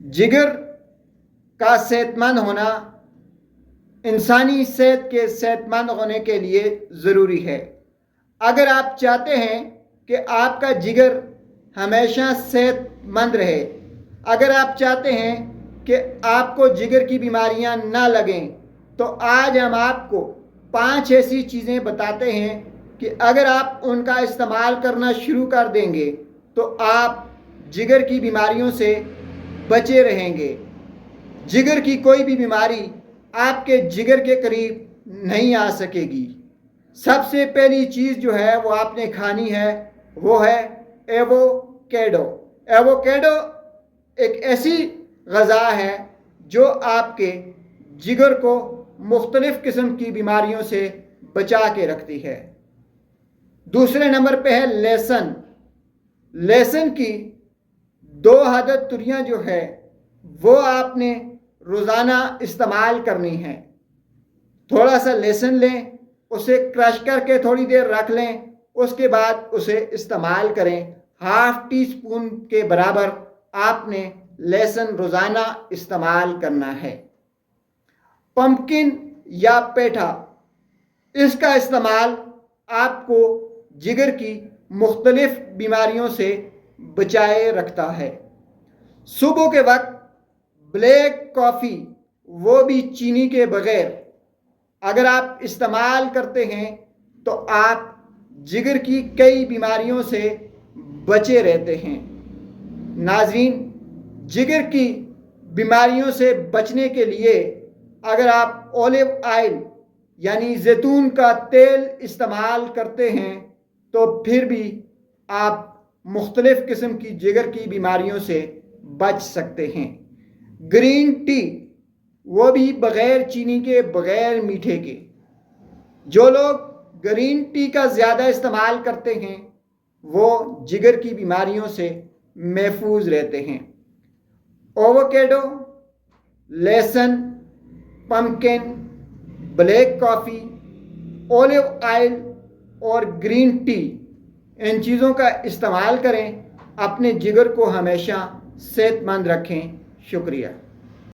जिगर का सेहतमंद होना इंसानी सेहत के सेहतमंद होने के लिए ज़रूरी है। अगर आप चाहते हैं कि आपका जिगर हमेशा सेहतमंद रहे, अगर आप चाहते हैं कि आपको जिगर की बीमारियां ना लगें, तो आज हम आपको 5 ऐसी चीज़ें बताते हैं कि अगर आप उनका इस्तेमाल करना शुरू कर देंगे तो आप जिगर की बीमारियों से बचे रहेंगे। जिगर की कोई भी बीमारी आपके जिगर के करीब नहीं आ सकेगी। सबसे पहली चीज़ जो है वो आपने खानी है, वो है एवोकेडो। एवोकेडो एक ऐसी ग़ज़ा है जो आपके जिगर को मुख्तलिफ़ किस्म की बीमारियों से बचा के रखती है। दूसरे नंबर पे है लहसुन। लहसुन की 2 आदत तुरियाँ जो है वो आपने रोज़ाना इस्तेमाल करनी है। थोड़ा सा लहसुन लें, उसे क्रश करके थोड़ी देर रख लें, उसके बाद उसे इस्तेमाल करें। ½ टीस्पून के बराबर आपने लहसुन रोज़ाना इस्तेमाल करना है। पम्पकिन या पेठा, इसका इस्तेमाल आपको जिगर की मुख्तलिफ़ बीमारियों से बचाए रखता है। सुबह के वक्त ब्लैक कॉफ़ी, वो भी चीनी के बग़ैर, अगर आप इस्तेमाल करते हैं तो आप जिगर की कई बीमारियों से बचे रहते हैं। नाज़रीन, जिगर की बीमारियों से बचने के लिए अगर आप ऑलिव ऑयल यानी ज़ैतून का तेल इस्तेमाल करते हैं तो फिर भी आप मुख्तलिफ़ किस्म की जिगर की बीमारियों से बच सकते हैं। ग्रीन टी, वो भी बग़ैर चीनी के, बग़ैर मीठे के। जो लोग ग्रीन टी का ज़्यादा इस्तेमाल करते हैं वो जिगर की बीमारियों से महफूज रहते हैं। एवोकेडो, लहसुन, pumpkin, black coffee, olive oil और ग्रीन टी, इन चीज़ों का इस्तेमाल करें। अपने जिगर को हमेशा सेहतमंद रखें। शुक्रिया।